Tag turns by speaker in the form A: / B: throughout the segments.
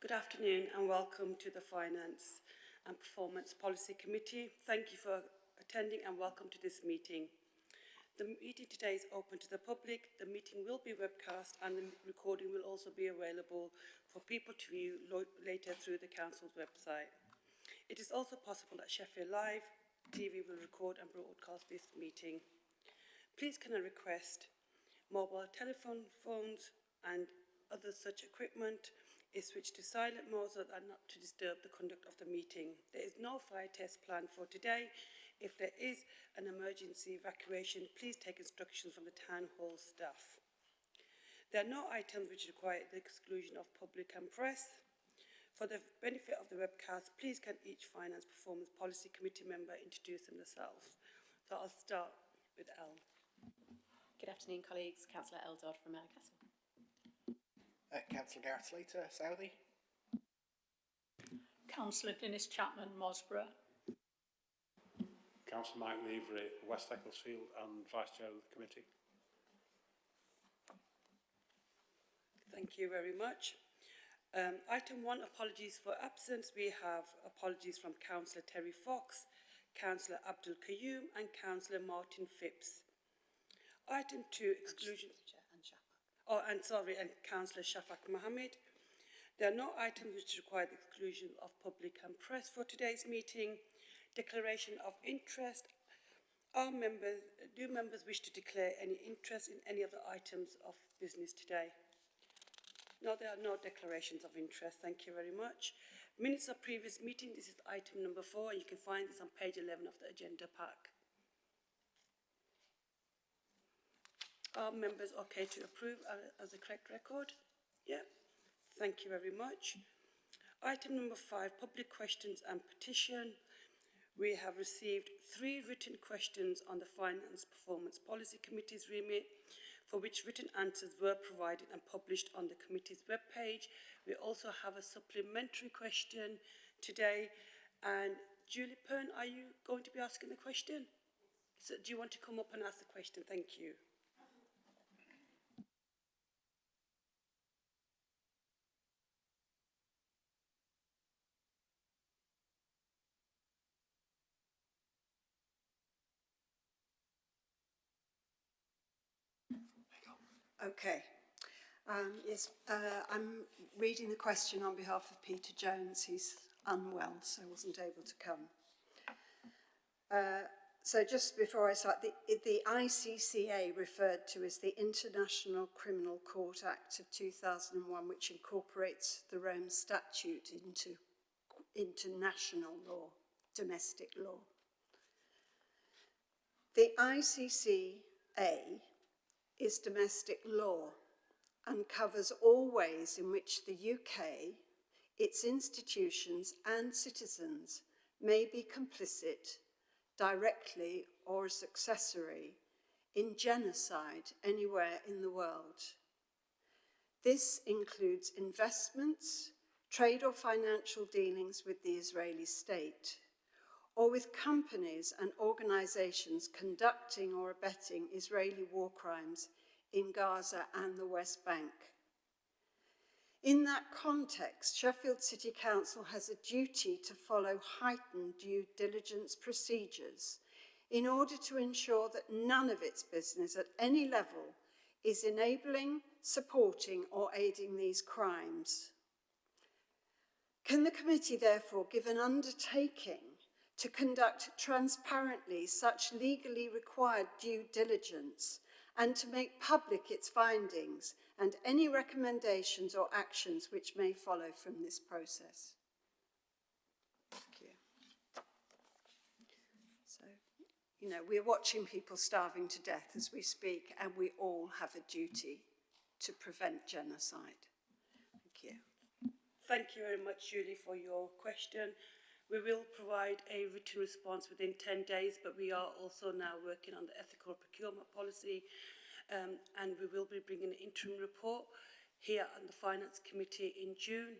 A: Good afternoon and welcome to the Finance and Performance Policy Committee. Thank you for attending and welcome to this meeting. The meeting today is open to the public. The meeting will be webcast and the recording will also be available for people to view later through the Council's website. It is also possible that Sheffield Live TV will record and broadcast this meeting. Please can I request mobile telephone phones and other such equipment is switched to silent mode so that not to disturb the conduct of the meeting. There is no fire test planned for today. If there is an emergency evacuation, please take instructions from the Town Hall staff. There are no items which require the exclusion of public and press. For the benefit of the webcast, please can each Finance Performance Policy Committee member introduce themselves. So I'll start with Elle.
B: Good afternoon, colleagues. Councillor Eldard from Castle.
C: Councillor Gareth Slater, Southey.
D: Councillor Glynis, Chapman, Mosborough.
E: Councillor Mike Levery, West Ecclesfield and Vice Chair of the Committee.
A: Thank you very much. Item 1, apologies for absence. We have apologies from Councillor Terry Fox, Councillor Abdul Qayyum and Councillor Martin Phipps. Item 2, exclusion. And Councillor Shafak Mohammed. There are no items which require the exclusion of public and press for today's meeting. Declaration of interest. Do members wish to declare any interest in any of the items of business today? No, there are no declarations of interest. Thank you very much. Minutes of previous meeting. This is item number 4. You can find this on page 11 of the agenda pack. Are members okay to approve as a correct record? Yeah. Thank you very much. Item number 5, public questions and petition. We have received 3 written questions on the Finance Performance Policy Committee's remit, for which written answers were provided and published on the committee's webpage. We also have a supplementary question today. And Julie Pern, are you going to be asking the question? So do you want to come up and ask the question? Thank you.
F: Okay. Yes, I'm reading the question on behalf of Peter Jones. He's unwell, so wasn't able to come. So just before I start, the ICCA referred to as the International Criminal Court Act of 2001, which incorporates the Rome Statute into international law, domestic law. The ICCA is domestic law and covers all ways in which the UK, its institutions and citizens may be complicit, directly or as accessory, in genocide anywhere in the world. This includes investments, trade or financial dealings with the Israeli state, or with companies and organisations conducting or abetting Israeli war crimes in Gaza and the West Bank. In that context, Sheffield City Council has a duty to follow heightened due diligence procedures in order to ensure that none of its business at any level is enabling, supporting or aiding these crimes. Can the committee therefore give an undertaking to conduct transparently such legally required due diligence and to make public its findings and any recommendations or actions which may follow from this process? Thank you. So, you know, we're watching people starving to death as we speak, and we all have a duty to prevent genocide. Thank you.
A: Thank you very much, Julie, for your question. We will provide a written response within 10 days, but we are also now working on the ethical procurement policy, and we will be bringing an interim report here on the Finance Committee in June.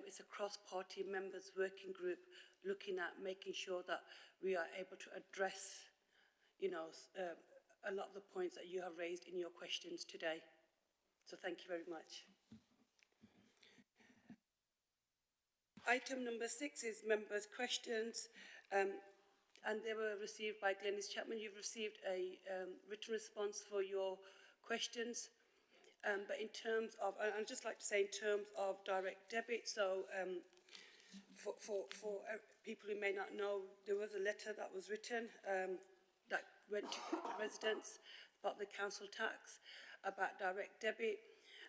A: It's a cross-party members working group looking at making sure that we are able to address, you know, a lot of the points that you have raised in your questions today. So thank you very much. Item number 6 is members' questions, and they were received by Glynis Chapman. You've received a written response for your questions. But in terms of, I'd just like to say in terms of direct debit, so for people who may not know, there was a letter that was written that went to residents about the council tax, about direct debit,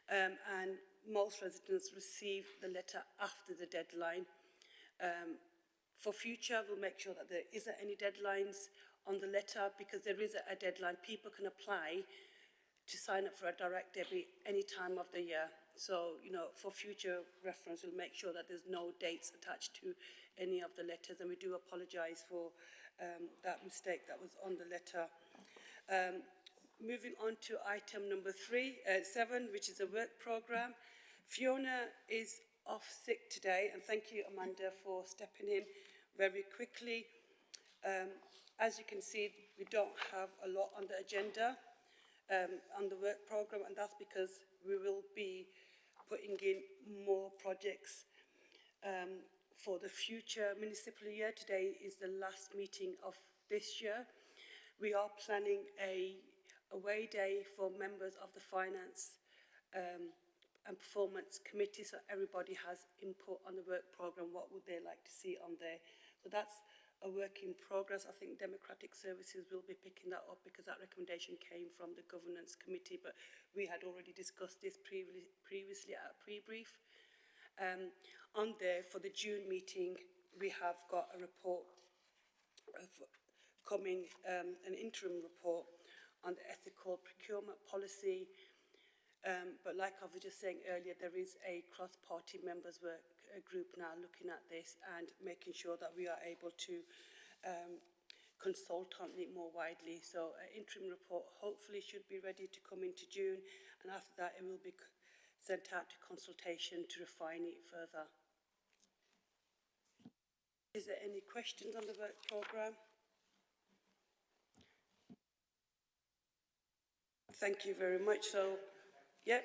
A: and most residents received the letter after the deadline. For future, we'll make sure that there isn't any deadlines on the letter, because there is a deadline. People can apply to sign up for a direct debit any time of the year. So, you know, for future reference, we'll make sure that there's no dates attached to any of the letters, and we do apologise for that mistake that was on the letter. Moving on to item number 7, which is a work programme. Fiona is off sick today, and thank you, Amanda, for stepping in very quickly. As you can see, we don't have a lot on the agenda on the work programme, and that's because we will be putting in more projects for the future municipal year. Today is the last meeting of this year. We are planning a away day for members of the Finance and Performance Committee, so everybody has input on the work programme, what would they like to see on there. So that's a work in progress. I think Democratic Services will be picking that up, because that recommendation came from the Governance Committee, but we had already discussed this previously at a pre-brief. On there, for the June meeting, we have got a report coming, an interim report on the ethical procurement policy. But like I was just saying earlier, there is a cross-party members work group now looking at this and making sure that we are able to consult on it more widely. So an interim report hopefully should be ready to come into June, and after that it will be sent out to consultation to refine it further. Is there any questions on the work programme? Thank you very much. So, yep,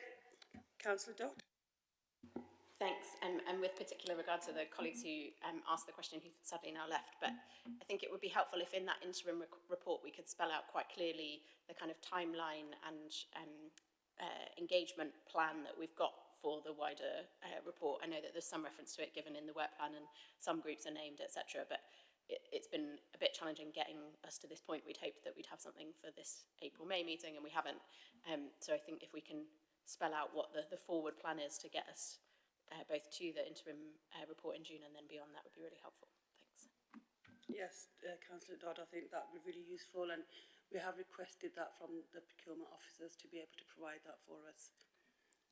A: Councillor Dodd.
B: Thanks, and with particular regard to the colleagues who asked the question, who sadly now left, but I think it would be helpful if in that interim report we could spell out quite clearly the kind of timeline and engagement plan that we've got for the wider report. I know that there's some reference to it given in the work plan and some groups are named, etc., but it's been a bit challenging getting us to this point. We'd hoped that we'd have something for this April-May meeting, and we haven't. So I think if we can spell out what the forward plan is to get us both to the interim report in June and then beyond, that would be really helpful. Thanks.
A: Yes, Councillor Dodd, I think that would be really useful, and we have requested that from the procurement officers to be able to provide that for us.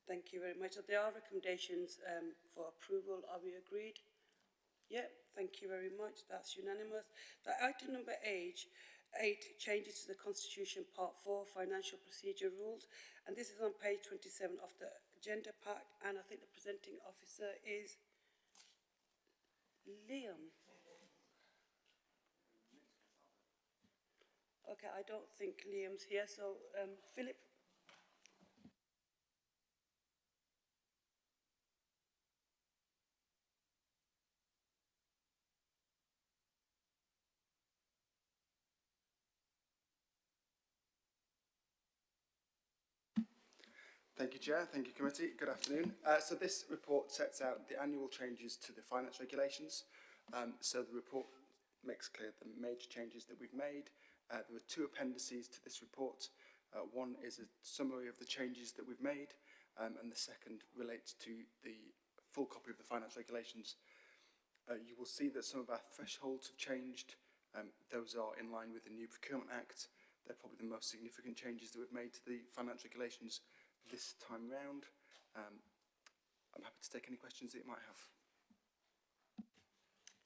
A: Thank you very much. So there are recommendations for approval. Are we agreed? Yep, thank you very much. That's unanimous. The item number 8, changes to the Constitution Part 4, Financial Procedure Rules, and this is on page 27 of the agenda pack, and I think the presenting officer is Liam. Okay, I don't think Liam's here, so Philip.
G: Thank you, Chair. Thank you, Committee. Good afternoon. So this report sets out the annual changes to the finance regulations. So the report makes clear the major changes that we've made. There were 2 appendices to this report. One is a summary of the changes that we've made, and the second relates to the full copy of the finance regulations. You will see that some of our thresholds have changed. Those are in line with the new Procurement Act. They're probably the most significant changes that we've made to the finance regulations this time round. I'm happy to take any questions that you might have.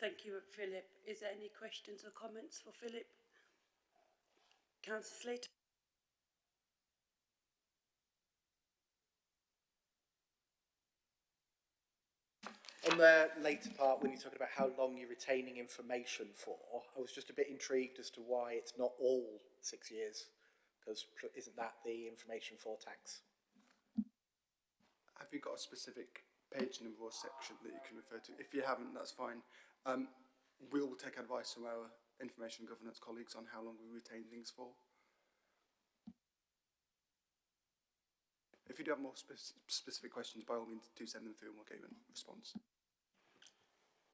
A: Thank you, Philip. Is there any questions or comments for Philip? Councillor Slater.
C: On the later part, when you're talking about how long you're retaining information for, I was just a bit intrigued as to why it's not all 6 years, because isn't that the information for tax?
G: Have you got a specific page number or section that you can refer to. If you haven't, that's fine. We will take advice from our information governance colleagues on how long we retain things for. If you do have more specific questions, by all means, do send them through and we'll get you a response.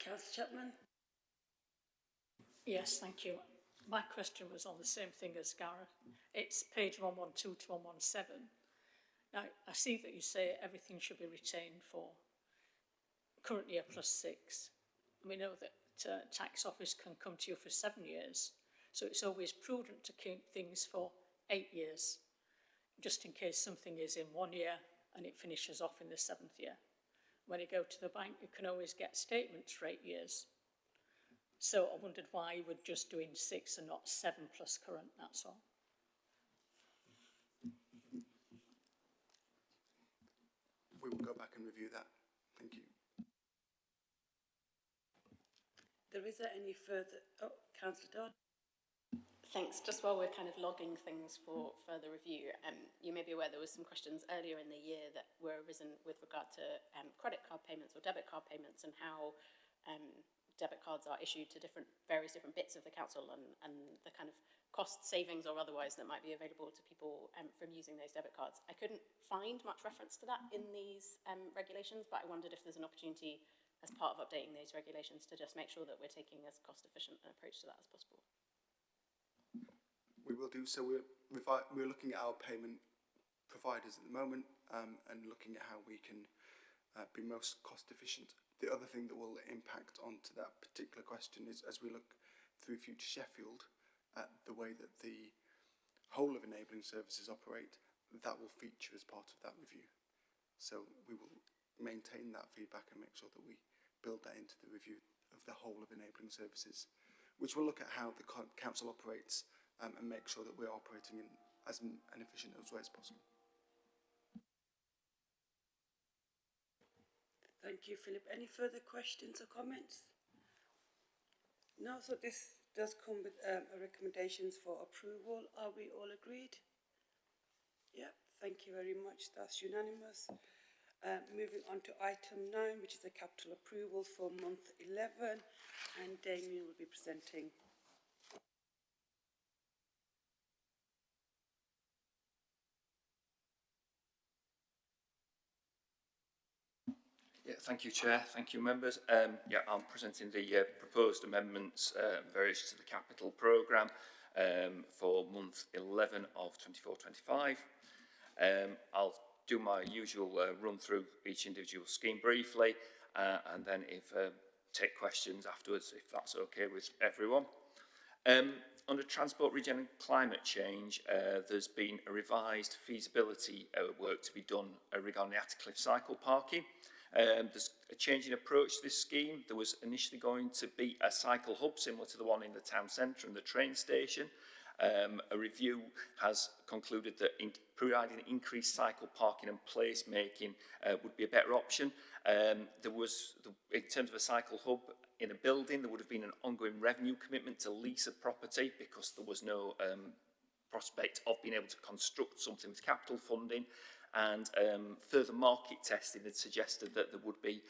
A: Councillor Chapman?
D: Yes, thank you. My question was on the same thing as Gareth. It's page 112 to 117. Now, I see that you say everything should be retained for current year plus 6. We know that tax office can come to you for 7 years, so it's always prudent to keep things for 8 years, just in case something is in 1 year and it finishes off in the 7th year. When you go to the bank, you can always get statements for 8 years. So I wondered why you were just doing 6 and not 7 plus current, that's all.
G: We will go back and review that. Thank you.
A: There is any further... Oh, Councillor Dodd.
B: Thanks. Just while we're kind of logging things for further review, you may be aware there was some questions earlier in the year that were arisen with regard to credit card payments or debit card payments and how debit cards are issued to various different bits of the council and the kind of cost savings or otherwise that might be available to people from using those debit cards. I couldn't find much reference to that in these regulations, but I wondered if there's an opportunity as part of updating those regulations to just make sure that we're taking as cost efficient an approach to that as possible.
G: We will do so. We're looking at our payment providers at the moment and looking at how we can be most cost efficient. The other thing that will impact onto that particular question is as we look through Future Sheffield at the way that the whole of enabling services operate, that will feature as part of that review. So we will maintain that feedback and make sure that we build that into the review of the whole of enabling services, which will look at how the council operates and make sure that we're operating in as an efficient way as possible.
A: Thank you, Philip. Any further questions or comments? No, so this does come with recommendations for approval. Are we all agreed? Yeah, thank you very much. That's unanimous. Moving on to item 9, which is a capital approval for month 11, and Damien will be presenting.
H: Yeah, thank you, Chair. Thank you, members. I'm presenting the proposed amendments various to the capital programme for month 11 of 24-25. I'll do my usual run through each individual scheme briefly, and then take questions afterwards, if that's okay with everyone. Under Transport, Regen and Climate Change, there's been a revised feasibility work to be done regarding the Attercliffe cycle parking. There's a change in approach to this scheme. There was initially going to be a cycle hub similar to the one in the town centre and the train station. A review has concluded that providing increased cycle parking and place making would be a better option. In terms of a cycle hub in a building, there would have been an ongoing revenue commitment to lease a property because there was no prospect of being able to construct something with capital funding. And further market testing had suggested that there would be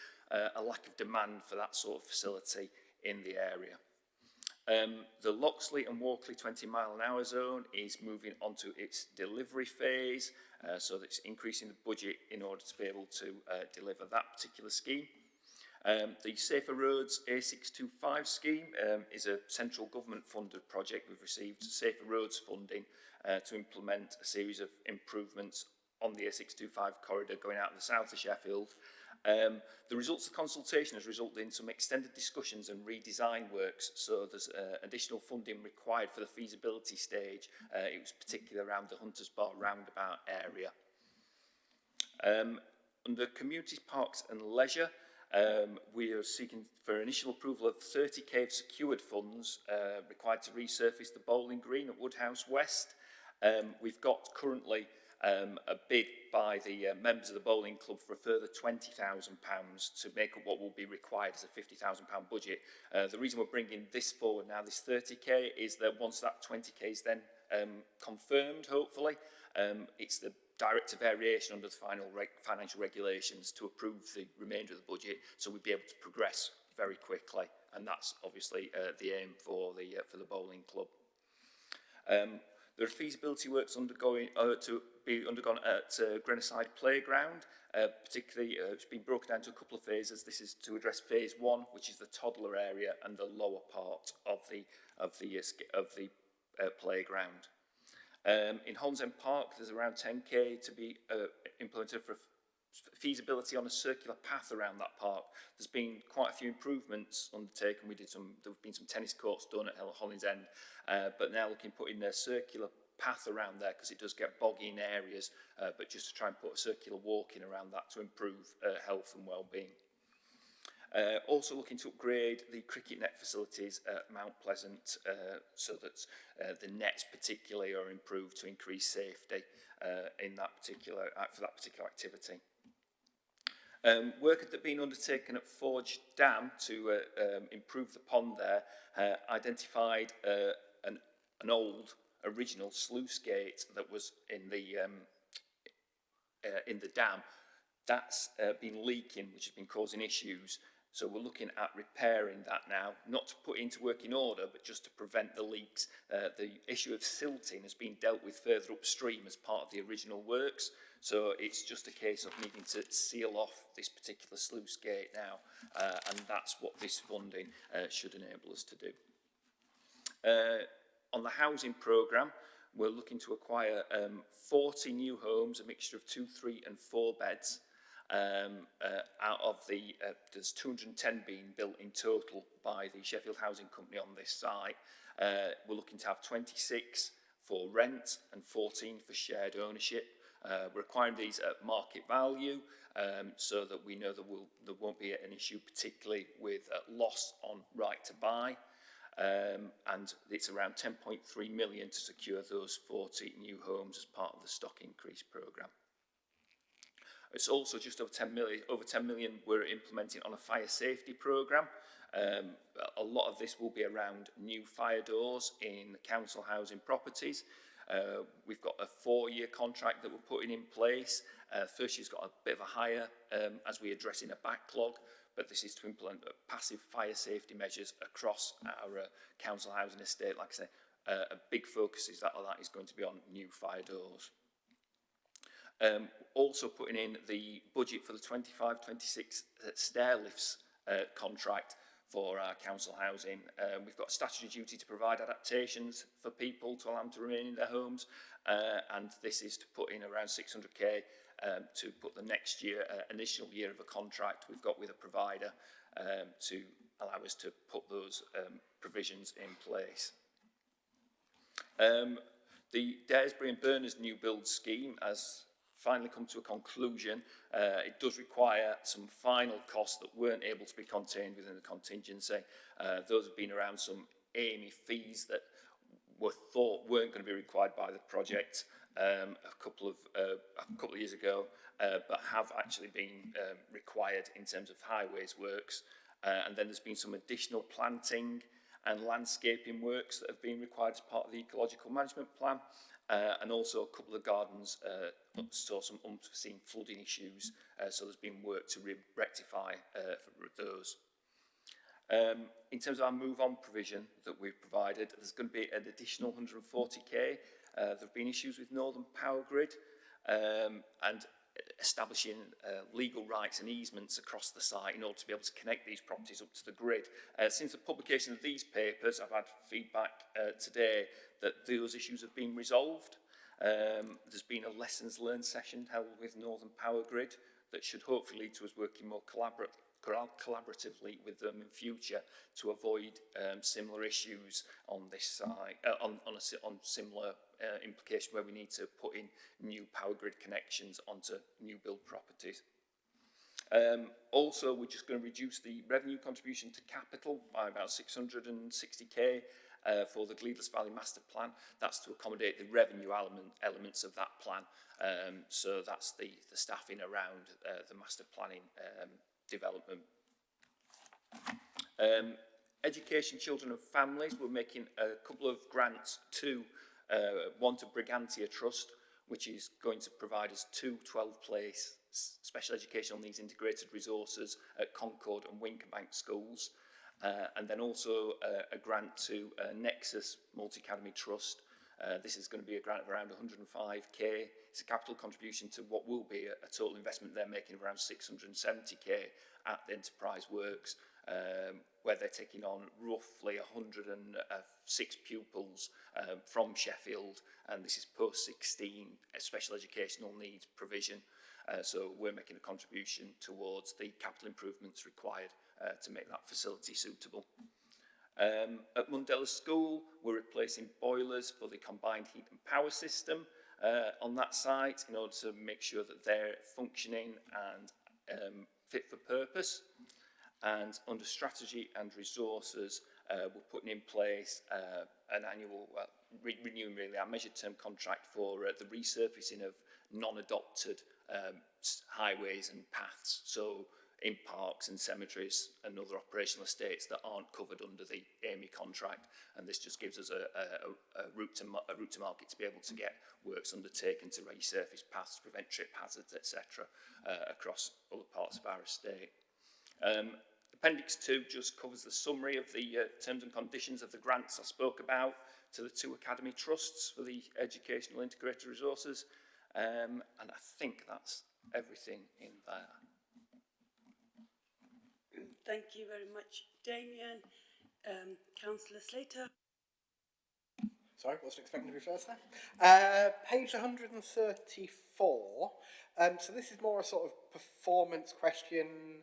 H: a lack of demand for that sort of facility in the area. The Loxley and Walkley 20-mile-an-hour zone is moving on to its delivery phase, so that it's increasing the budget in order to be able to deliver that particular scheme. The Safer Roads A625 scheme is a central government funded project. We've received Safer Roads funding to implement a series of improvements on the A625 corridor going out of the south of Sheffield. The results of consultation has resulted in some extended discussions and redesign works, so there's additional funding required for the feasibility stage. It was particularly around the Hunters Bar roundabout area. Under Communities, Parks and Leisure, we are seeking for initial approval of 30k of secured funds required to resurface the bowling green at Woodhouse West. We've got currently a bid by the members of the bowling club for a further £20,000 to make up what will be required as a £50,000 budget. The reason we're bringing this forward now, this 30k, is that once that 20k is then confirmed, hopefully, it's the direct to variation under the final financial regulations to approve the remainder of the budget, so we'd be able to progress very quickly, and that's obviously the aim for the bowling club. There are feasibility works to be undergone at Greniside Playground. Particularly, it's been broken down to a couple of phases. This is to address phase 1, which is the toddler area and the lower part of the playground. In Holmes End Park, there's around 10k to be implemented for feasibility on a circular path around that park. There's been quite a few improvements undertaken. There've been some tennis courts done at Holmes End, but now looking at putting a circular path around there because it does get boggy in areas, but just to try and put a circular walking around that to improve health and well-being. Also looking to upgrade the cricket net facilities at Mount Pleasant so that the nets particularly are improved to increase safety for that particular activity. Work had been undertaken at Forge Dam to improve the pond there, identified an old original sluice gate that was in the dam. That's been leaking, which has been causing issues. So we're looking at repairing that now, not to put into working order, but just to prevent the leaks. The issue of silting has been dealt with further upstream as part of the original works. So it's just a case of needing to seal off this particular sluice gate now, and that's what this funding should enable us to do. On the housing programme, we're looking to acquire 40 new homes, a mixture of 2, 3 and 4 beds. Out of there's 210 being built in total by the Sheffield Housing Company on this site. We're looking to have 26 for rent and 14 for shared ownership. We're acquiring these at market value so that we know there won't be an issue particularly with loss on right to buy. And it's around 10.3 million to secure those 40 new homes as part of the stock increase programme. It's also just over 10 million we're implementing on a fire safety programme. A lot of this will be around new fire doors in council housing properties. We've got a 4-year contract that we're putting in place. First year's got a bit of a higher as we address in a backlog, but this is to implement passive fire safety measures across our council housing estate. Like I say, a big focus is that is going to be on new fire doors. Also putting in the budget for the 25-26 stair lifts contract for our council housing. We've got a statutory duty to provide adaptations for people to allow them to remain in their homes, and this is to put in around 600k to put the next year, initial year of a contract we've got with a provider to allow us to put those provisions in place. The Daresbury and Berners new build scheme has finally come to a conclusion. It does require some final costs that weren't able to be contained within the contingency. Those have been around some AME fees that were thought weren't going to be required by the project a couple of years ago, but have actually been required in terms of highways works. And then there's been some additional planting and landscaping works that have been required as part of the ecological management plan. And also a couple of gardens saw some unforeseen flooding issues, so there's been work to rectify for those. In terms of our move on provision that we've provided, there's going to be an additional 140k. There have been issues with Northern Power Grid and establishing legal rights and easements across the site in order to be able to connect these properties up to the grid. Since the publication of these papers, I've had feedback today that those issues have been resolved. There's been a lessons learned session held with Northern Power Grid that should hopefully lead to us working more collaboratively with them in future to avoid similar issues on this site, on similar implication where we need to put in new power grid connections onto new build properties. Also, we're just going to reduce the revenue contribution to capital by about 660k for the Glynis Valley Master Plan. That's to accommodate the revenue elements of that plan. So that's the staffing around the master planning development. Education, children and families, we're making a couple of grants to one to Brigantia Trust, which is going to provide us 2 12-place special educational needs integrated resources at Concord and Winkerbank schools. And then also a grant to Nexus Multi-Academy Trust. This is going to be a grant of around 105k. It's a capital contribution to what will be a total investment they're making of around 670k at the Enterprise Works, where they're taking on roughly 106 pupils from Sheffield, and this is post-16 special educational needs provision. So we're making a contribution towards the capital improvements required to make that facility suitable. At Mundella School, we're replacing boilers for the combined heat and power system on that site in order to make sure that they're functioning and fit for purpose. And under strategy and resources, we're putting in place an annual, renewing really our measured term contract for the resurfacing of non-adopted highways and paths. So in parks and cemeteries and other operational estates that aren't covered under the AMI contract, and this just gives us a route to market to be able to get works undertaken to resurface paths, prevent trip hazards, etc. Across other parts of our estate. Appendix 2 just covers the summary of the terms and conditions of the grants I spoke about to the 2 academy trusts for the educational integrated resources, and I think that's everything in there.
A: Thank you very much, Damien. Councillor Slater.
C: Sorry, wasn't expecting to be first there. Page 134. So this is more a sort of performance question.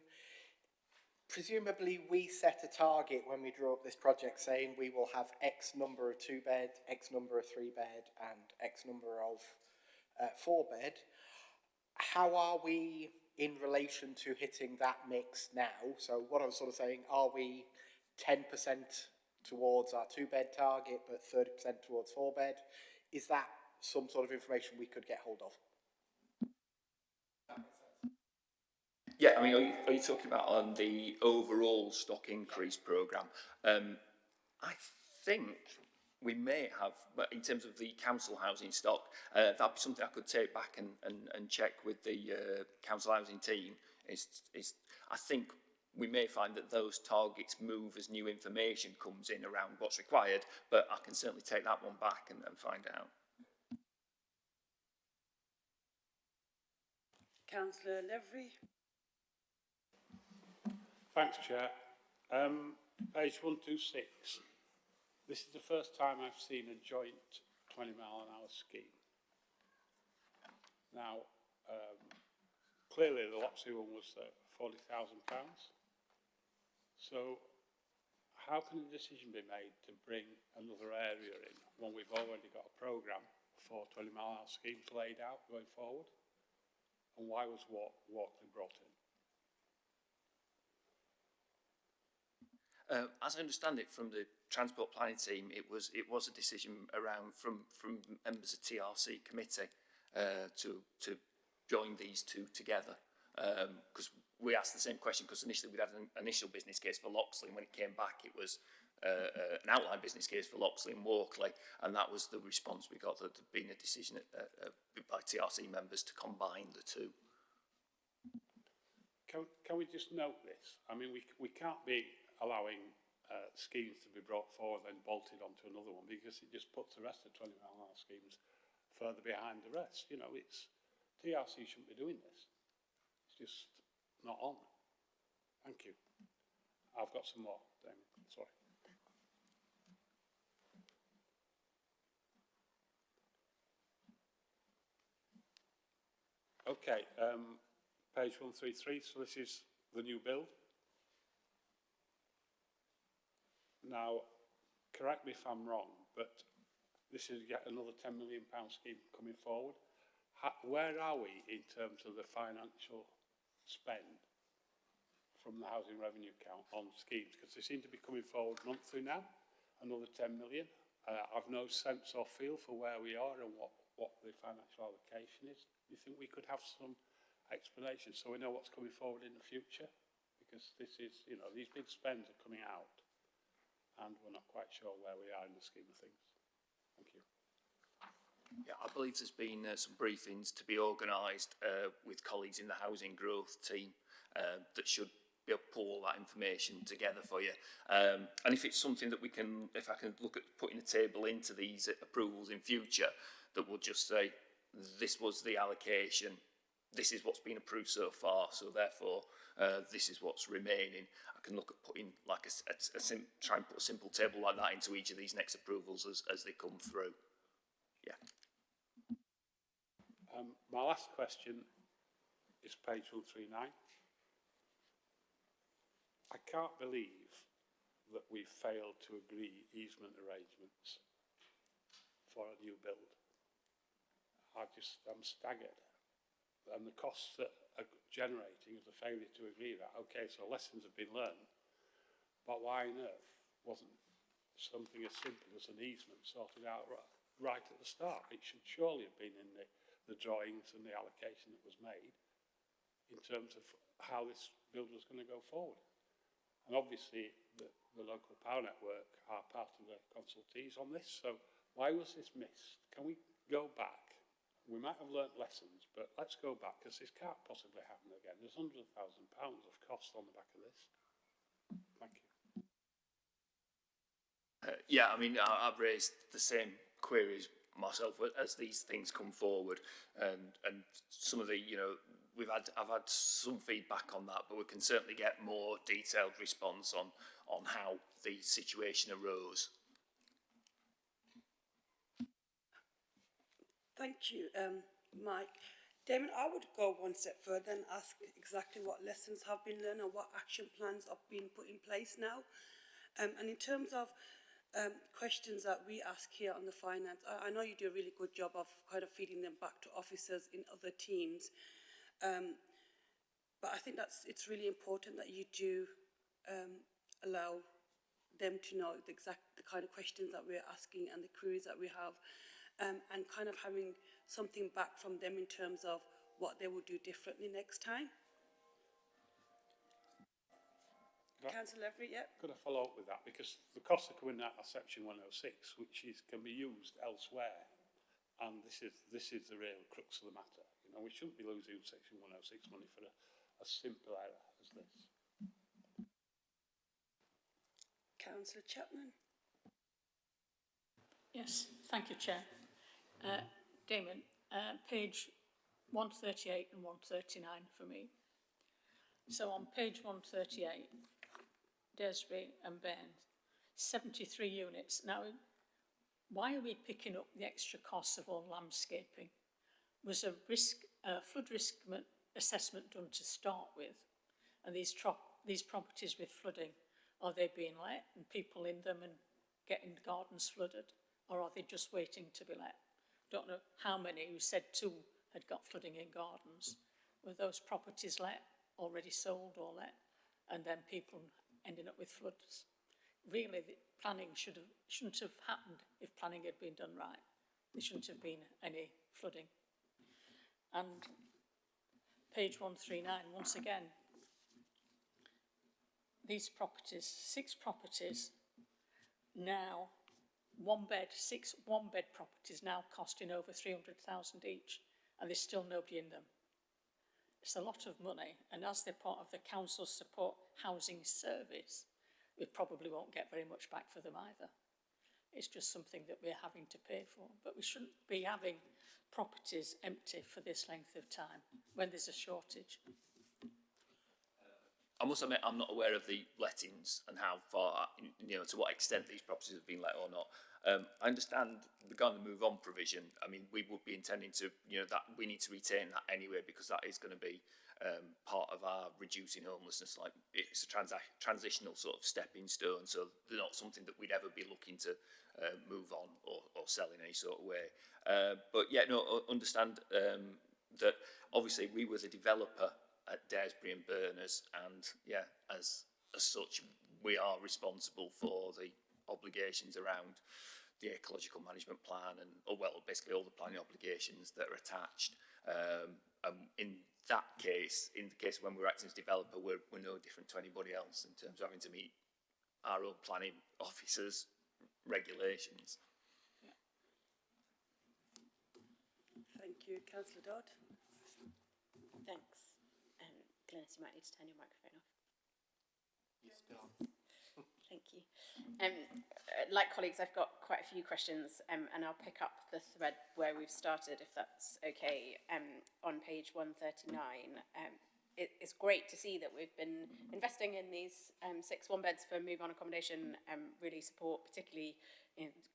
C: Presumably we set a target when we drew up this project saying we will have X number of 2-bed, X number of 3-bed and X number of 4-bed. How are we in relation to hitting that mix now? So what I was sort of saying, are we 10% towards our 2-bed target but 30% towards 4-bed? Is that some sort of information we could get hold of?
H: Yeah, I mean, are you talking about on the overall stock increase programme? I think we may have, but in terms of the council housing stock, that'd be something I could take back and check with the council housing team. I think we may find that those targets move as new information comes in around what's required, but I can certainly take that one back and find out.
A: Councillor Levery.
E: Thanks, Chair. Page 126. This is the first time I've seen a joint 20-mile-an-hour scheme. Now, clearly the Loxley one was £40,000. So, how can a decision be made to bring another area in when we've already got a programme for 20-mile-an-hour schemes laid out going forward? And why was Walkley brought in?
H: As I understand it from the transport planning team, it was a decision around from members of TRC committee to join these two together, because we asked the same question, because initially we had an initial business case for Loxley, and when it came back it was an outline business case for Loxley and Walkley, and that was the response we got, that there'd been a decision by TRC members to combine the two.
E: Can we just note this? I mean, we can't be allowing schemes to be brought forward and bolted onto another one, because it just puts the rest of 20-mile-an-hour schemes further behind the rest. You know, TRC shouldn't be doing this. It's just not on. Thank you. I've got some more, Damien. Sorry. Okay, page 133, so this is the new build. Now, correct me if I'm wrong, but this is yet another £10 million scheme coming forward. Where are we in terms of the financial spend from the housing revenue account on schemes? Because they seem to be coming forward monthly now, another 10 million. I've no sense or feel for where we are and what the financial allocation is. Do you think we could have some explanation so we know what's coming forward in the future? Because this is, you know, these big spends are coming out, and we're not quite sure where we are in the scheme of things. Thank you.
H: Yeah, I believe there's been some briefings to be organised with colleagues in the housing growth team that should be able to pull all that information together for you. And if it's something that we can, if I can look at putting a table into these approvals in future, that will just say, this was the allocation, this is what's been approved so far, so therefore this is what's remaining. I can look at putting like try and put a simple table like that into each of these next approvals as they come through. Yeah.
E: My last question is page 139. I can't believe that we failed to agree easement arrangements for a new build. I'm staggered. And the costs that are generating is a failure to agree that. Okay, so lessons have been learned, but why on earth wasn't something as simple as an easement sorted out right at the start? It should surely have been in the drawings and the allocation that was made in terms of how this build was going to go forward. And obviously the local power network are part of the consultees on this, so why was this missed? Can we go back? We might have learnt lessons, but let's go back, because this can't possibly happen again. There's £100,000 of cost on the back of this. Thank you.
H: Yeah, I mean, I've raised the same queries myself as these things come forward, and some of the, I've had some feedback on that, but we can certainly get more detailed response on how the situation arose.
A: Thank you, Mike. Damon, I would go one step further and ask exactly what lessons have been learned and what action plans are being put in place now. And in terms of questions that we ask here on the finance, I know you do a really good job of kind of feeding them back to officers in other teams, but I think it's really important that you do allow them to know the kind of questions that we're asking and the queries that we have, and kind of having something back from them in terms of what they will do differently next time. Councillor Levery, yeah.
E: Could I follow up with that? Because the costs are coming out of section 106, which can be used elsewhere, and this is the real crux of the matter. We shouldn't be losing section 106 money for a simple error as this.
A: Councillor Chapman.
D: Yes, thank you, Chair. Damon, page 138 and 139 for me. So on page 138, Desbury and Bairns, 73 units. Now, why are we picking up the extra costs of all landscaping? Was a flood risk assessment done to start with? And these properties with flooding, are they being let and people in them and getting gardens flooded? Or are they just waiting to be let? Don't know how many, who said 2 had got flooding in gardens. Were those properties let, already sold or let, and then people ending up with floods? Really, the planning shouldn't have happened if planning had been done right. There shouldn't have been any flooding. And page 139, once again, these properties, 6 properties now, 6 one-bed properties now costing over 300,000 each, and there's still nobody in them. It's a lot of money, and as they're part of the council support housing service, we probably won't get very much back for them either. It's just something that we're having to pay for, but we shouldn't be having properties empty for this length of time when there's a shortage.
H: I must admit, I'm not aware of the lettings and how far, to what extent these properties have been let or not. I understand regarding the move on provision. I mean, we would be intending to, that we need to retain that anyway, because that is going to be part of our reducing homelessness. Like, it's a transitional sort of stepping stone, so they're not something that we'd ever be looking to move on or sell in any sort of way. But yeah, no, understand that obviously we were the developer at Daresbury and Berners, and yeah, as such, we are responsible for the obligations around the ecological management plan and, basically all the planning obligations that are attached. In that case, in the case when we're acting as developer, we're no different to anybody else in terms of having to meet our own planning officers' regulations.
A: you. Councillor Dodd.
B: Thanks. Glynis, you might need to turn your microphone off. Thank you. Like colleagues, I've got quite a few questions, and I'll pick up the thread where we've started, if that's okay. On page 139, it's great to see that we've been investing in these 6 one-beds for move-on accommodation, really support, particularly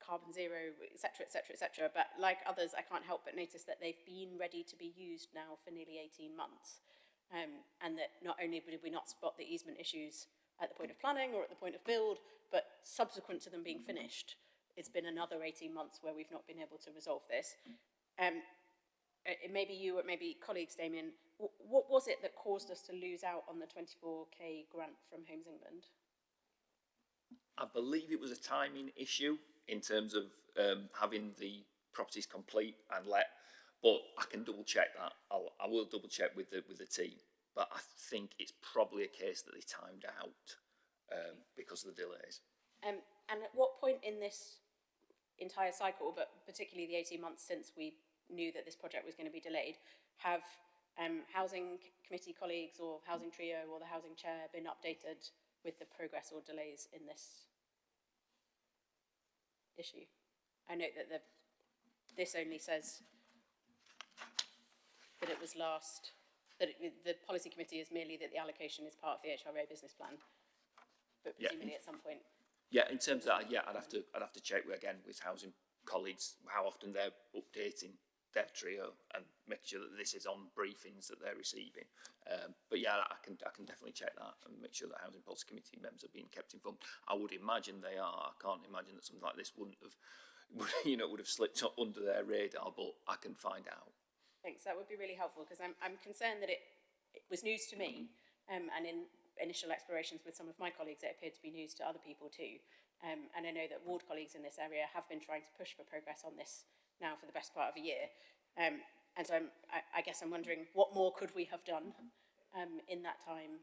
B: carbon zero, etc., etc., etc. But like others, I can't help but notice that they've been ready to be used now for nearly 18 months, and that not only did we not spot the easement issues at the point of planning or at the point of build, but subsequent to them being finished, it's been another 18 months where we've not been able to resolve this. It may be you or it may be colleagues, Damien, what was it that caused us to lose out on the 24k grant from Homes England?
H: I believe it was a timing issue in terms of having the properties complete and let, but I can double check that. I will double check with the team, but I think it's probably a case that they timed out because of the delays. And
B: at what point in this entire cycle, but particularly the 18 months since we knew that this project was going to be delayed, have housing committee colleagues or housing trio or the housing chair been updated with the progress or delays in this issue? I note that this only says that it was last, the policy committee is merely that the allocation is part of the HRA business plan, but presumably at some point.
H: Yeah, in terms of that, yeah, I'd have to check again with housing colleagues how often they're updating their trio and making sure that this is on briefings that they're receiving. But yeah, I can definitely check that and make sure that housing policy committee members are being kept informed. I would imagine they are. I can't imagine that something like this wouldn't have, would have slipped up under their radar. But I can find out. Thanks.
B: That would be really helpful because I'm concerned that it was news to me, and in initial explorations with some of my colleagues, it appeared to be news to other people too. And I know that ward colleagues in this area have been trying to push for progress on this now for the best part of a year. And so I guess I'm wondering what more could we have done in that time,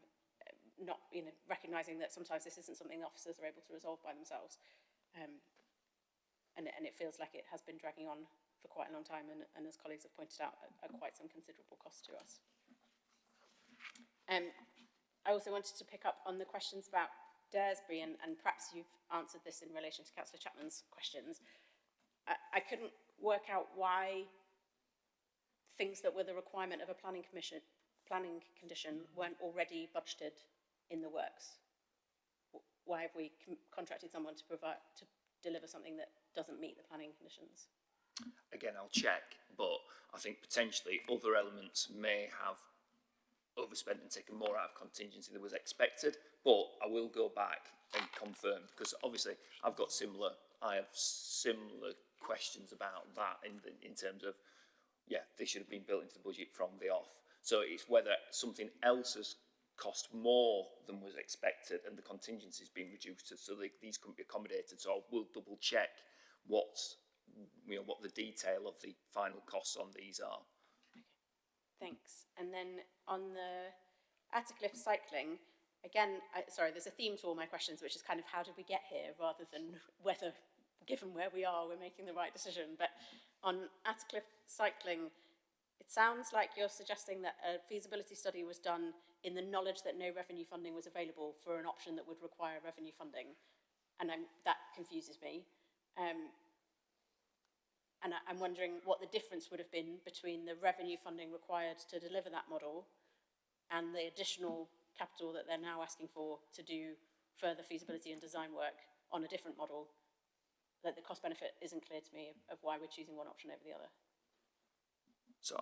B: not recognising that sometimes this isn't something the officers are able to resolve by themselves. And it feels like it has been dragging on for quite a long time, and as colleagues have pointed out, at quite some considerable cost to us. I also wanted to pick up on the questions about Daresbury, and perhaps you've answered this in relation to Councillor Chapman's questions. I couldn't work out why things that were the requirement of a planning condition weren't already budgeted in the works. Why have we contracted someone to deliver something that doesn't meet the planning conditions?
H: Again, I'll check, but I think potentially other elements may have overspent and taken more out of contingency than was expected, but I will go back and confirm, because obviously I have similar questions about that in terms of, yeah, they should have been built into the budget from the off. So it's whether something else has cost more than was expected and the contingency has been reduced so these couldn't be accommodated. So I will double check what the detail of the final costs on these are.
B: Thanks. And then on the Attercliffe cycling, again, sorry, there's a theme to all my questions, which is kind of how did we get here rather than whether, given where we are, we're making the right decision. But on Attercliffe cycling, it sounds like you're suggesting that a feasibility study was done in the knowledge that no revenue funding was available for an option that would require revenue funding. And that confuses me. And I'm wondering what the difference would have been between the revenue funding required to deliver that model and the additional capital that they're now asking for to do further feasibility and design work on a different model. That the cost benefit isn't clear to me of why we're choosing one option over the other.
H: So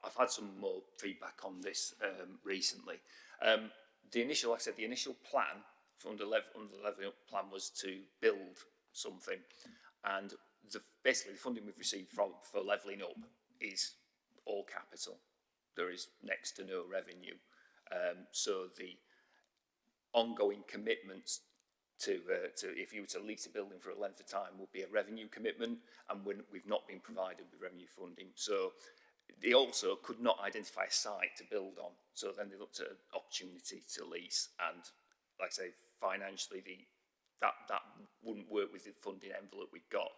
H: I've had some more feedback on this recently. The initial plan under the Leveling Up plan was to build something, and basically the funding we've received for Leveling Up is all capital. There is next to no revenue. So the ongoing commitments to if you were to lease a building for a length of time would be a revenue commitment, and we've not been provided with revenue funding. So they also could not identify a site to build on. So then they looked at an opportunity to lease, and like I say, financially that wouldn't work with the funding envelope we've got.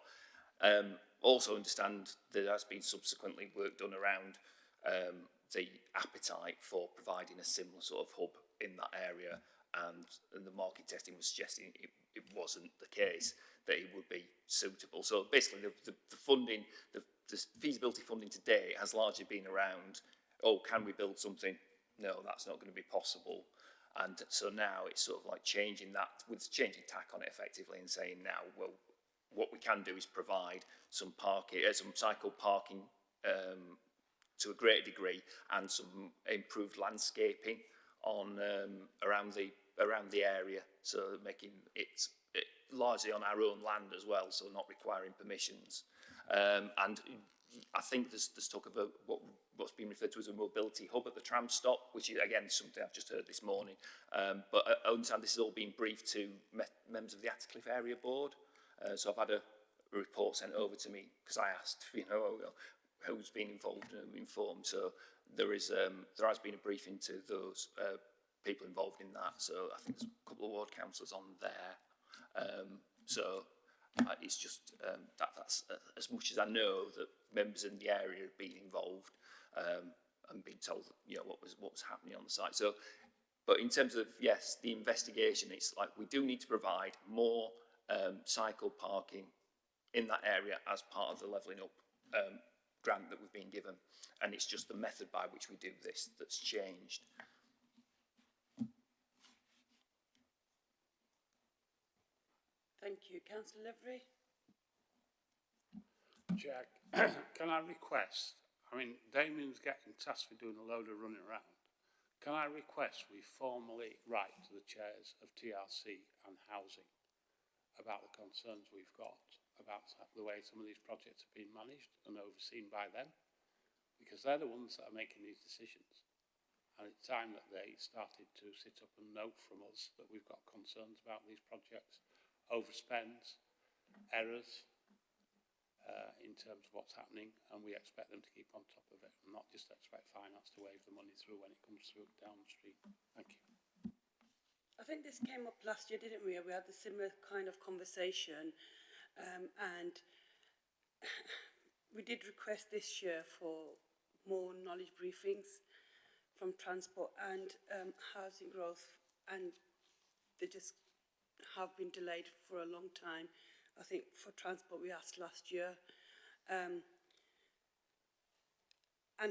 H: Also understand there has been subsequently work done around the appetite for providing a similar sort of hub in that area, and the market testing was suggesting it wasn't the case, that it would be suitable. So basically the funding, the feasibility funding today has largely been around, oh, can we build something? No, that's not going to be possible. And so now it's sort of like changing that, with changing tack on it effectively, and saying now, well, what we can do is provide some parking, some cycle parking to a greater degree, and some improved landscaping on around the area, so making it largely on our own land as well, so not requiring permissions. And I think there's talk about what's been referred to as a mobility hub at the tram stop, which is again something I've just heard this morning. But I understand this has all been briefed to members of the Attercliffe Area Board. So I've had a report sent over to me because I asked, who's been involved and informed. So there has been a briefing to those people involved in that. So I think there's a couple of ward councillors on there. It's just that's as much as I know that members in the area have been involved and been told what was happening on the site. So, but in terms of yes, the investigation, it's like we do need to provide more cycle parking in that area as part of the Levelling Up grant that we've been given, and it's just the method by which we do this that's changed.
A: Thank you. Councillor Levery?
E: Jack, can I request, Damien's getting tasked with doing a load of running around. Can I request we formally write to the chairs of TRC and housing about the concerns we've got about the way some of these projects have been managed and overseen by them? Because they're the ones that are making these decisions. And it's time that they started to sit up and note from us that we've got concerns about these projects, overspends, errors, in terms of what's happening, and we expect them to keep on top of it and not just expect finance to wave the money through when it comes through downstream. Thank you.
A: I think this came up last year, didn't we? We had a similar kind of conversation, and we did request this year for more knowledge briefings from transport and housing growth, and they just have been delayed for a long time. I think for transport we asked last year, and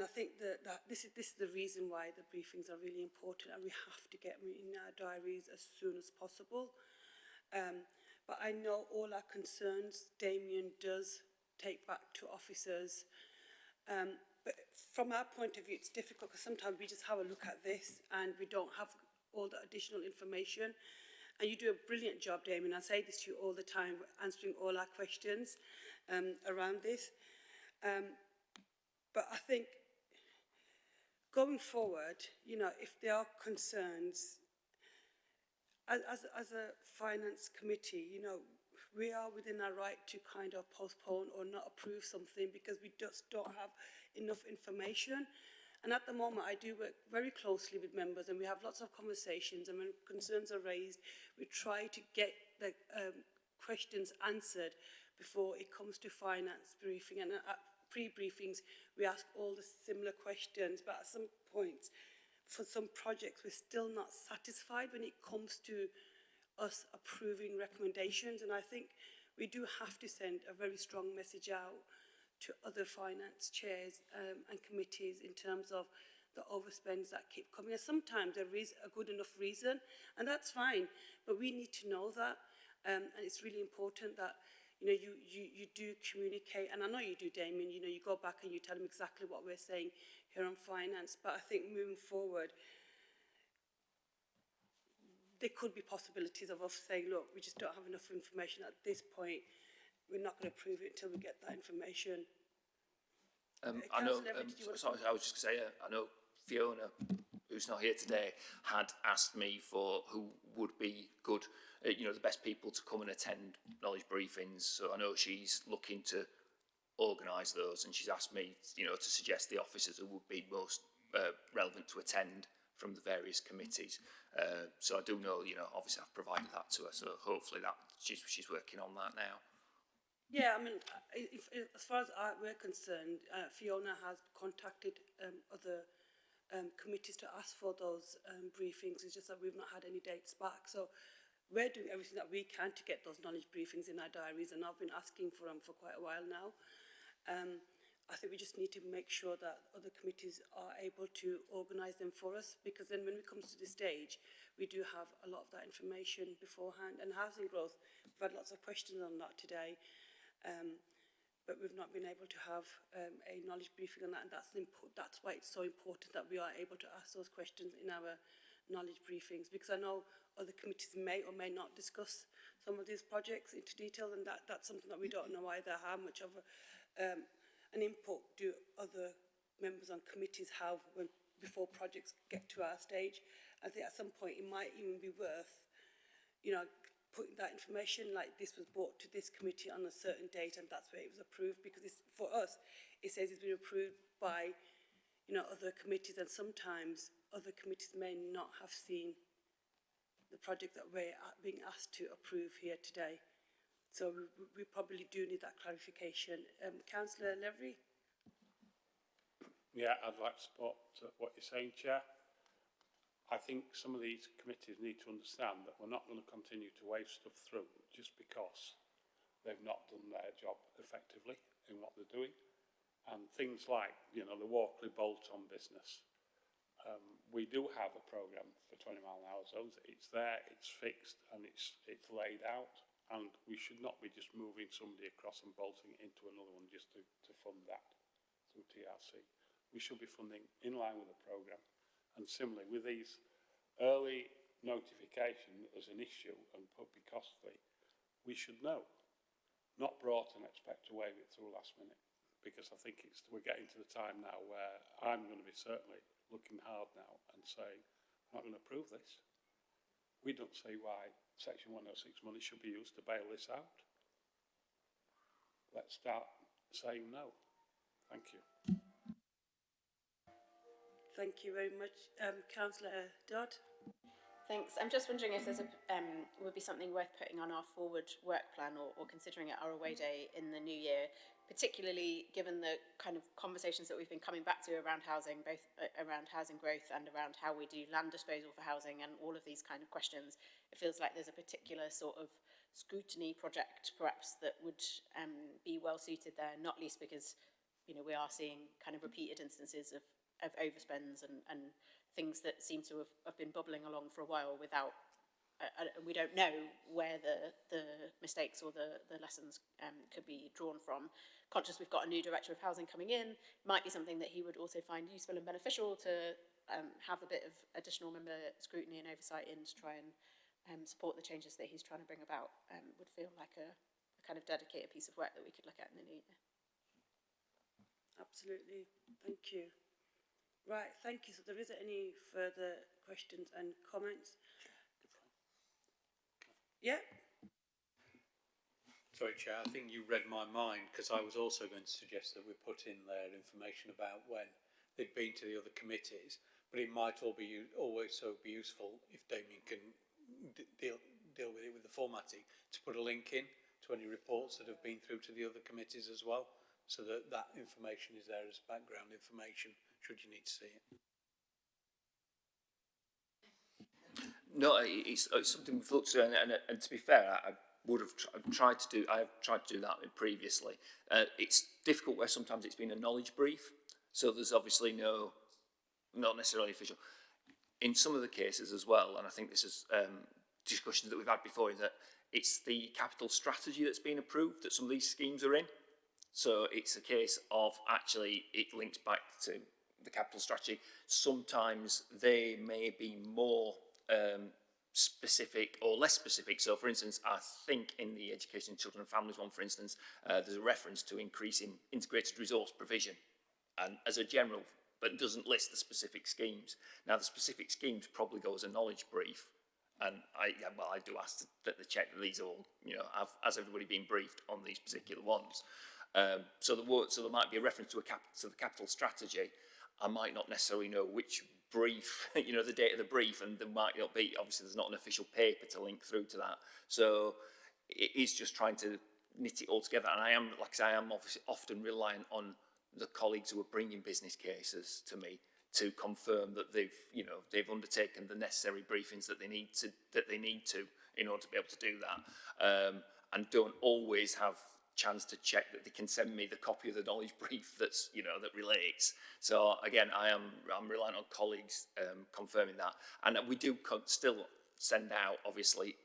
A: I think that this is the reason why the briefings are really important, and we have to get them in our diaries as soon as possible. But I know all our concerns Damien does take back to officers, but from our point of view it's difficult because sometimes we just have a look at this and we don't have all the additional information. And you do a brilliant job, Damien. I say this to you all the time, answering all our questions around this. But I think going forward, if there are concerns, as a finance committee, we are within our right to kind of postpone or not approve something because we just don't have enough information. And at the moment, I do work very closely with members, and we have lots of conversations, and when concerns are raised, we try to get the questions answered before it comes to finance briefing. And at pre-briefings, we ask all the similar questions, but at some points, for some projects, we're still not satisfied when it comes to us approving recommendations. And I think we do have to send a very strong message out to other finance chairs and committees in terms of the overspends that keep coming. And sometimes there is a good enough reason, and that's fine, but we need to know that, and it's really important that you do communicate, and I know you do, Damien, you go back and you tell them exactly what we're saying here on finance, but I think moving forward, there could be possibilities of us saying, look, we just don't have enough information at this point. We're not going to approve it until we get that information.
H: I know, sorry, I was just going to say, I know Fiona, who's not here today, had asked me for who would be good, the best people to come and attend knowledge briefings. So I know she's looking to organise those, and she's asked me, to suggest the officers who would be most relevant to attend from the various committees. So I do know, obviously I've provided that to her, so hopefully that she's working on that now.
A: Yeah, I mean, as far as we're concerned, Fiona has contacted other committees to ask for those briefings. It's just that we've not had any dates back. So we're doing everything that we can to get those knowledge briefings in our diaries, and I've been asking for them for quite a while now. I think we just need to make sure that other committees are able to organise them for us, because then when it comes to this stage, we do have a lot of that information beforehand. And housing growth, we've had lots of questions on that today, but we've not been able to have a knowledge briefing on that, and that's why it's so important that we are able to ask those questions in our knowledge briefings, because I know other committees may or may not discuss some of these projects into detail, and that's something that we don't know either. How much of an input do other members on committees have before projects get to our stage? I think at some point it might even be worth, you know, putting that information, like this was brought to this committee on a certain date and that's where it was approved, because for us it says it's been approved by, you know, other committees, and sometimes other committees may not have seen the project that we're being asked to approve here today. So we probably do need that clarification. Councillor Levery?
E: Yeah, I'd like to support what you're saying, Chair. I think some of these committees need to understand that we're not going to continue to wave stuff through just because they've not done their job effectively in what they're doing. And things like, you know, the Walkley bolt-on business. We do have a programme for 20-mile-an-hour zones. It's there, it's fixed, and it's laid out. And we should not be just moving somebody across and bolting it into another one just to fund that through TRC. We should be funding in line with the programme. And similarly, with these early notification as an issue and could be costly, we should know, not brought and expect to wave it through last minute. Because I think we're getting to the time now where I'm going to be certainly looking hard now and saying, I'm not going to approve this. We don't see why Section 106 money should be used to bail this out. Let's start saying no. Thank you.
A: Thank you very much. Councillor Dodd?
B: Thanks. I'm just wondering if there's would be something worth putting on our forward work plan or considering at our away day in the new year, particularly given the kind of conversations that we've been coming back to around housing, both around housing growth and around how we do land disposal for housing and all of these kind of questions. It feels like there's a particular sort of scrutiny project perhaps that would be well suited there, not least because, you know, we are seeing kind of repeated instances of overspends and things that seem to have been bubbling along for a while without, we don't know where the mistakes or the lessons could be drawn from. Conscious we've got a new Director of Housing coming in, might be something that he would also find useful and beneficial to have a bit of additional member scrutiny and oversight in to try and support the changes that he's trying to bring about. Would feel like a kind of dedicated piece of work that we could look at in the new year.
A: Absolutely. Thank you. Right, thank you. So there isn't any further questions and comments? Yeah?
I: Sorry, Chair, I think you read my mind, because I was also going to suggest that we put in there information about when they'd been to the other committees, but it might also be useful if Damien can deal with it with the formatting, to put a link in to any reports that have been through to the other committees as well, so that that information is there as background information should you need to see it.
H: No, it's something we've looked at, and to be fair, I have tried to do that previously. It's difficult where sometimes it's been a knowledge brief, so there's obviously not necessarily official. In some of the cases as well, and I think this is discussions that we've had before, is that it's the capital strategy that's been approved that some of these schemes are in. So it's a case of actually it links back to the capital strategy. Sometimes they may be more specific or less specific. So, for instance, I think in the Education, Children and Families one, for instance, there's a reference to increasing integrated resource provision, and as a general, but doesn't list the specific schemes. Now, the specific schemes probably go as a knowledge brief, and I do ask that they check that these all, has everybody been briefed on these particular ones. So there might be a reference to the capital strategy. I might not necessarily know which brief, the date of the brief, and there might not be, obviously there's not an official paper to link through to that. So it is just trying to knit it all together. And I am, like I say, I am obviously often reliant on the colleagues who are bringing business cases to me to confirm that they've undertaken the necessary briefings that they need to in order to be able to do that, and don't always have chance to check that they can send me the copy of the knowledge brief that's that relates. So again, I'm relying on colleagues confirming that, and we do still send out, obviously,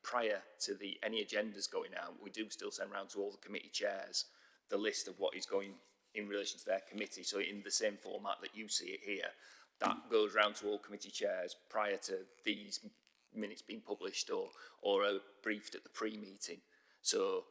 H: prior to any agendas going out, we do still send round to all the committee chairs the list of what is going in relation to their committee. So in the same format that you see it here, that goes round to all committee chairs prior to these minutes being published or briefed at the pre-meeting. So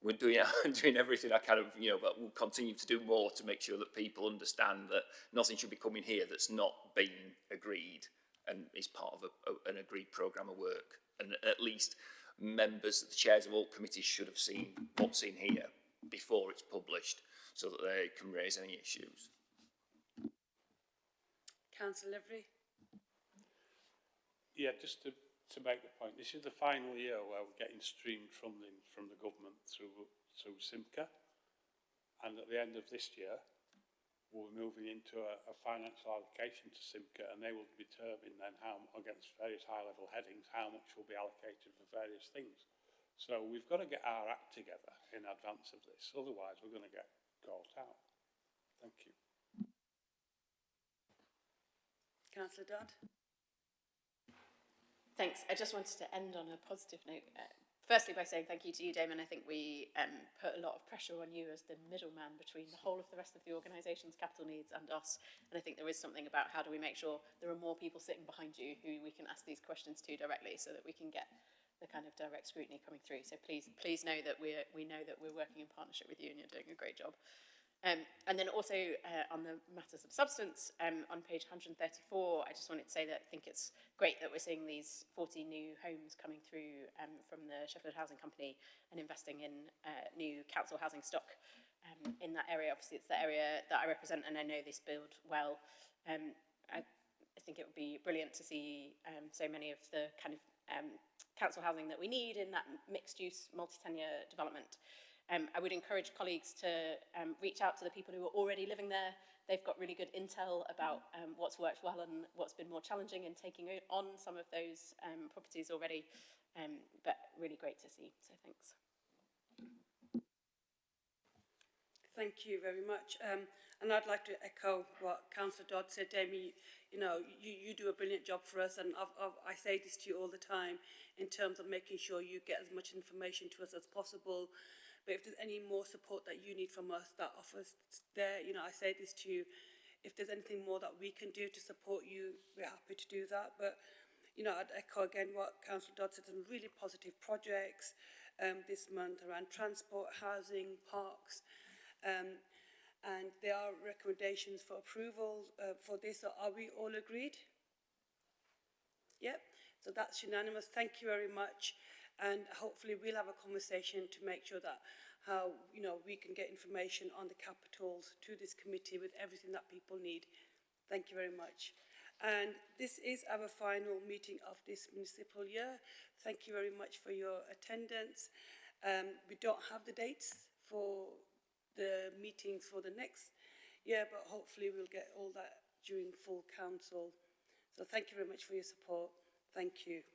H: we're doing everything I can, but we'll continue to do more to make sure that people understand that nothing should be coming here that's not been agreed and is part of an agreed programme of work. And at least members, the chairs of all committees should have seen what's in here before it's published, so that they can raise any issues.
A: Councillor Levery.
E: Yeah, just to make the point, this is the final year where we're getting streamed funding from the government through Simca, and at the end of this year we're moving into a financial allocation to Simca, and they will determine then how, against various high-level headings, how much will be allocated for various things. So we've got to get our act together in advance of this, otherwise we're going to get caught out. Thank you.
A: Councillor Dodd.
B: Thanks. I just wanted to end on a positive note. Firstly, by saying thank you to you, Damon. I think we put a lot of pressure on you as the middleman between the whole of the rest of the organisation's capital needs and us. And I think there is something about how do we make sure there are more people sitting behind you who we can ask these questions to directly, so that we can get the kind of direct scrutiny coming through. So please know that we know that we're working in partnership with you, and you're doing a great job. And then also on the matters of substance, on page 134, I just wanted to say that I think it's great that we're seeing these 40 new homes coming through from the Sheffield Housing Company and investing in new council housing stock in that area. Obviously, it's the area that I represent, and I know this build well. I think it would be brilliant to see so many of the kind of council housing that we need in that mixed-use, multi-tenure development. I would encourage colleagues to reach out to the people who are already living there. They've got really good intel about what's worked well and what's been more challenging in taking on some of those properties already, but really great to see, so thanks.
A: Thank you very much. And I'd like to echo what Councillor Dodd said. Amy, you do a brilliant job for us, and I say this to you all the time in terms of making sure you get as much information to us as possible. But if there's any more support that you need from us, that offers there, I say this to you, if there's anything more that we can do to support you, we're happy to do that. But, I'd echo again what Councillor Dodd said, some really positive projects this month around transport, housing, parks, and there are recommendations for approval for this. So are we all agreed? Yep. So that's unanimous. Thank you very much. And hopefully we'll have a conversation to make sure that how we can get information on the capitals to this committee with everything that people need. Thank you very much. And this is our final meeting of this municipal year. Thank you very much for your attendance. We don't have the dates for the meetings for the next year, but hopefully we'll get all that during full council. So thank you very much for your support. Thank you.